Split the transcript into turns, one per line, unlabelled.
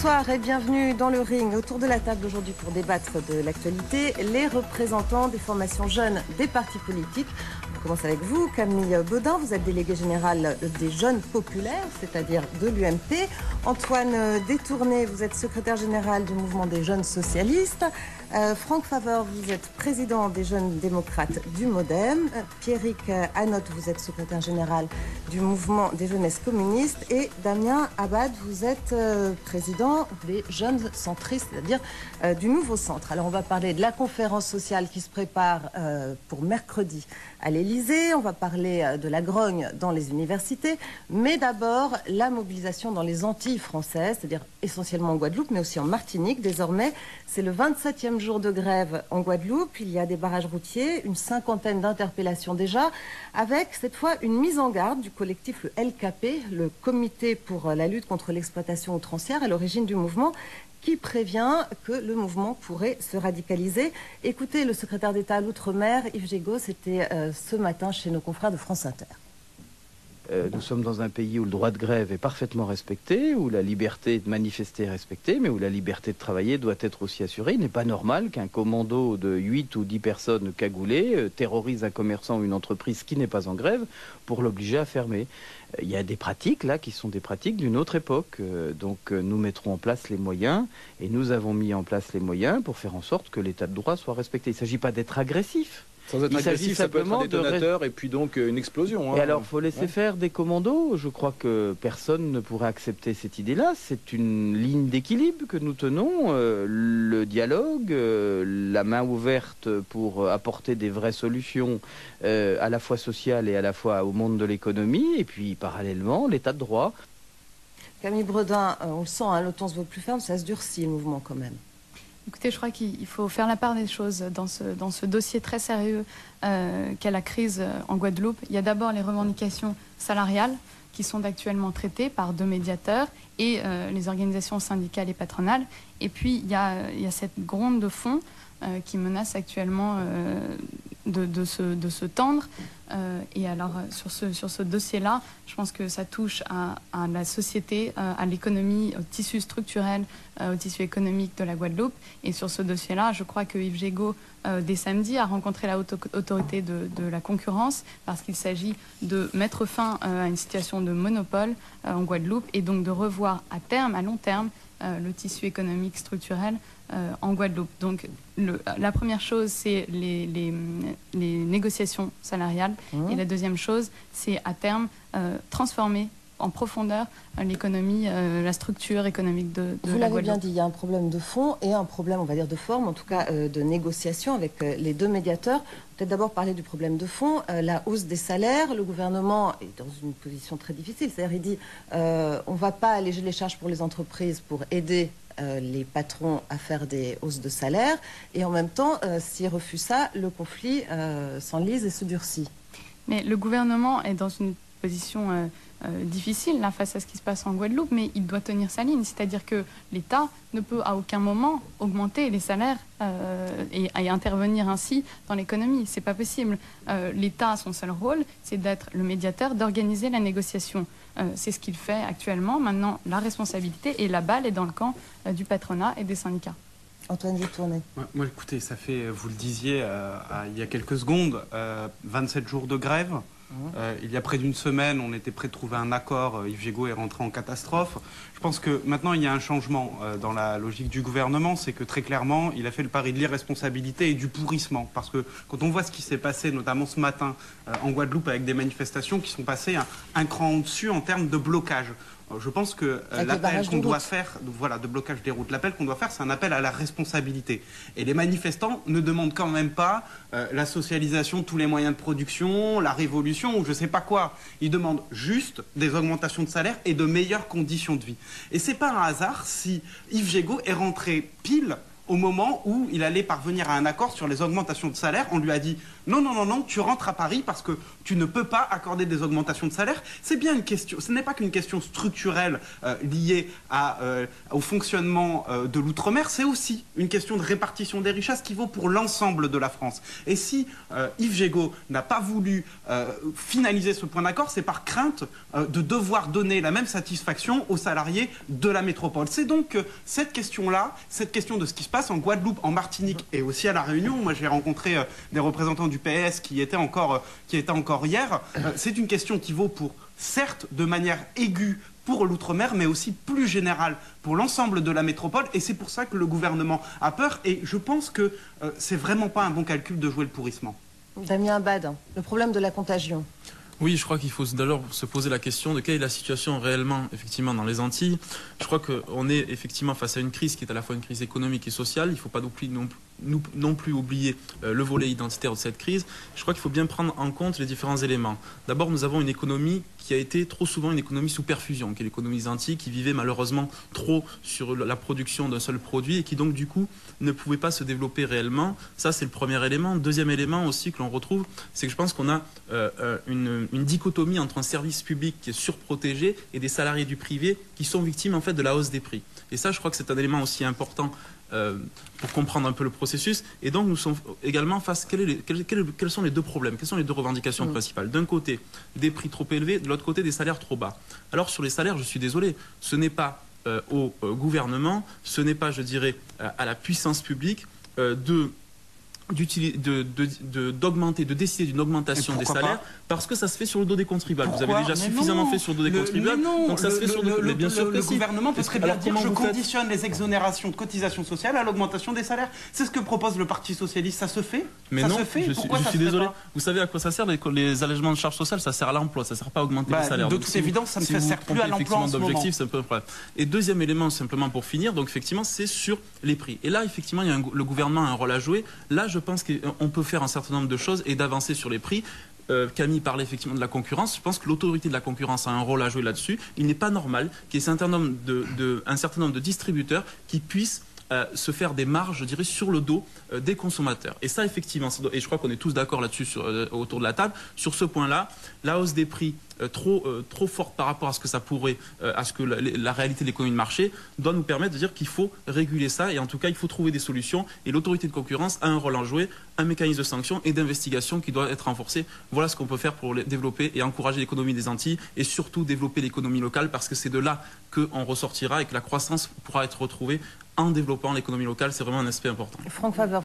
Bonsoir et bienvenue dans le ring. Autour de la table aujourd'hui pour débattre de l'actualité, les représentants des formations jeunes des partis politiques. On commence avec vous, Camille Baudin. Vous êtes délégué général des Jeunes Populaires, c'est-à-dire de l'UMP. Antoine Détourné, vous êtes secrétaire général du mouvement des Jeunes Socialistes. Franck Faveur, vous êtes président des Jeunes Démocrates du MoDem. Pierrick Hanotte, vous êtes secrétaire général du mouvement des Jeunesses Communistes. Et Damien Abad, vous êtes président des Jeunes Centristes, c'est-à-dire du Nouveau Centre. Alors on va parler de la conférence sociale qui se prépare pour mercredi à l'Élysée. On va parler de la grogne dans les universités. Mais d'abord, la mobilisation dans les Antilles françaises, c'est-à-dire essentiellement en Guadeloupe, mais aussi en Martinique. Désormais, c'est le 27e jour de grève en Guadeloupe. Il y a des barrages routiers, une cinquantaine d'interpellations déjà, avec cette fois une mise en garde du collectif le LKP, le Comité pour la lutte contre l'exploitation outrancière, à l'origine du mouvement, qui prévient que le mouvement pourrait se radicaliser. Écoutez, le secrétaire d'État à l'Outre-mer, Yves Jégo, c'était ce matin chez nos confrères de France Inter.
Nous sommes dans un pays où le droit de grève est parfaitement respecté, où la liberté de manifester est respectée, mais où la liberté de travailler doit être aussi assurée. Il n'est pas normal qu'un commando de 8 ou 10 personnes cagoulées terrorise un commerçant ou une entreprise qui n'est pas en grève pour l'obliger à fermer. Il y a des pratiques là qui sont des pratiques d'une autre époque. Donc nous mettrons en place les moyens, et nous avons mis en place les moyens pour faire en sorte que l'état de droit soit respecté. Il ne s'agit pas d'être agressif.
Sans être agressif, ça peut être un détonateur et puis donc une explosion.
Et alors, il faut laisser faire des commandos. Je crois que personne ne pourrait accepter cette idée-là. C'est une ligne d'équilibre que nous tenons. Le dialogue, la main ouverte pour apporter des vraies solutions à la fois sociales et à la fois au monde de l'économie. Et puis, parallèlement, l'état de droit.
Camille Baudin, on le sent, hein, le ton se veut plus ferme, ça se durcit le mouvement quand même.
Écoutez, je crois qu'il faut faire la part des choses dans ce dossier très sérieux qu'est la crise en Guadeloupe. Il y a d'abord les revendications salariales qui sont actuellement traitées par 2 médiateurs et les organisations syndicales et patronales. Et puis, il y a cette gronde de fond qui menace actuellement de se tendre. Et alors, sur ce dossier-là, je pense que ça touche à la société, à l'économie, au tissu structurel, au tissu économique de la Guadeloupe. Et sur ce dossier-là, je crois que Yves Jégo, dès samedi, a rencontré la haute autorité de la concurrence parce qu'il s'agit de mettre fin à une situation de monopole en Guadeloupe et donc de revoir à terme, à long terme, le tissu économique structurel en Guadeloupe. Donc la première chose, c'est les négociations salariales. Et la deuxième chose, c'est à terme transformer en profondeur l'économie, la structure économique de la Guadeloupe.
Vous l'avez bien dit, il y a un problème de fond et un problème, on va dire, de forme, en tout cas de négociation avec les 2 médiateurs. Peut-être d'abord parler du problème de fond, la hausse des salaires. Le gouvernement est dans une position très difficile, c'est-à-dire il dit on ne va pas alléger les charges pour les entreprises pour aider les patrons à faire des hausses de salaire, et en même temps, s'ils refusent ça, le conflit s'enlise et se durcit.
Mais le gouvernement est dans une position difficile là, face à ce qui se passe en Guadeloupe, mais il doit tenir sa ligne, c'est-à-dire que l'État ne peut à aucun moment augmenter les salaires et intervenir ainsi dans l'économie. C'est pas possible. L'État, son seul rôle, c'est d'être le médiateur, d'organiser la négociation. C'est ce qu'il fait actuellement. Maintenant, la responsabilité et la balle est dans le camp du patronat et des syndicats.
Antoine Détourné.
Moi, écoutez, ça fait, vous le disiez il y a quelques secondes, 27 jours de grève. Il y a près d'une semaine, on était prêt de trouver un accord. Yves Jégo est rentré en catastrophe. Je pense que maintenant, il y a un changement dans la logique du gouvernement. C'est que très clairement, il a fait le pari de l'irresponsabilité et du pourrissement. Parce que quand on voit ce qui s'est passé, notamment ce matin en Guadeloupe, avec des manifestations qui sont passées un cran au-dessus en termes de blocage. Je pense que l'appel qu'on doit faire, voilà, de blocage des routes, l'appel qu'on doit faire, c'est un appel à la responsabilité. Et les manifestants ne demandent quand même pas la socialisation de tous les moyens de production, la révolution ou je sais pas quoi. Ils demandent juste des augmentations de salaire et de meilleures conditions de vie. Et c'est pas un hasard si Yves Jégo est rentré pile au moment où il allait parvenir à un accord sur les augmentations de salaire. On lui a dit non, non, non, non, tu rentres à Paris parce que tu ne peux pas accorder des augmentations de salaire. C'est bien une question, ce n'est pas qu'une question structurelle liée au fonctionnement de l'outre-mer, c'est aussi une question de répartition des richesses qui vaut pour l'ensemble de la France. Et si Yves Jégo n'a pas voulu finaliser ce point d'accord, c'est par crainte de devoir donner la même satisfaction aux salariés de la métropole. C'est donc cette question-là, cette question de ce qui se passe en Guadeloupe, en Martinique et aussi à La Réunion. Moi, j'ai rencontré des représentants du PS qui étaient encore hier. C'est une question qui vaut pour, certes, de manière aiguë pour l'outre-mer, mais aussi plus générale pour l'ensemble de la métropole. Et c'est pour ça que le gouvernement a peur. Et je pense que c'est vraiment pas un bon calcul de jouer le pourrissement.
Damien Abad, le problème de la contagion.
Oui, je crois qu'il faut d'abord se poser la question de quelle est la situation réellement, effectivement, dans les Antilles. Je crois qu'on est effectivement face à une crise qui est à la fois une crise économique et sociale. Il ne faut pas non plus oublier le volet identitaire de cette crise. Je crois qu'il faut bien prendre en compte les différents éléments. D'abord, nous avons une économie qui a été trop souvent une économie sous perfusion, qui est l'économie des Antilles, qui vivait malheureusement trop sur la production d'un seul produit et qui donc du coup ne pouvait pas se développer réellement. Ça, c'est le premier élément. Deuxième élément aussi que l'on retrouve, c'est que je pense qu'on a une dichotomie entre un service public qui est surprotégé et des salariés du privé qui sont victimes en fait de la hausse des prix. Et ça, je crois que c'est un élément aussi important pour comprendre un peu le processus. Et donc, nous sommes également face... Quels sont les deux problèmes? Quelles sont les deux revendications principales? D'un côté, des prix trop élevés, de l'autre côté, des salaires trop bas. Alors, sur les salaires, je suis désolé, ce n'est pas au gouvernement, ce n'est pas, je dirais, à la puissance publique d'augmenter, de décider d'une augmentation des salaires parce que ça se fait sur le dos des contribuables. Vous avez déjà suffisamment fait sur le dos des contribuables, donc ça se fait sur le bien sûr que
le
si.
gouvernement peut très bien dire je conditionne les exonérations de cotisations sociales à l'augmentation des salaires. C'est ce que propose le Parti Socialiste. Ça se fait?
Mais
ça
non,
se fait.
je suis désolé. Vous savez à quoi ça sert les allègements de charges sociales? Ça sert à l'emploi, ça ne sert pas à augmenter les salaires.
De toute évidence, ça ne sert plus à l'emploi en ce moment.
C'est un peu vrai. Et deuxième élément, simplement pour finir, donc effectivement, c'est sur les prix. Et là, effectivement, le gouvernement a un rôle à jouer. Là, je pense qu'on peut faire un certain nombre de choses et d'avancer sur les prix. Camille parlait effectivement de la concurrence. Je pense que l'autorité de la concurrence a un rôle à jouer là-dessus. Il n'est pas normal qu'il y ait un certain nombre de distributeurs qui puissent se faire des marges, je dirais, sur le dos des consommateurs. Et ça, effectivement, et je crois qu'on est tous d'accord là-dessus autour de la table, sur ce point-là, la hausse des prix trop forte par rapport à ce que ça pourrait, à ce que la réalité de l'économie de marché doit nous permettre de dire qu'il faut réguler ça et en tout cas il faut trouver des solutions et l'autorité de concurrence a un rôle à jouer, un mécanisme de sanction et d'investigation qui doit être renforcé. Voilà ce qu'on peut faire pour développer et encourager l'économie des Antilles et surtout développer l'économie locale parce que c'est de là qu'on ressortira et que la croissance pourra être retrouvée en développant l'économie locale. C'est vraiment un aspect important.
Franck Faber.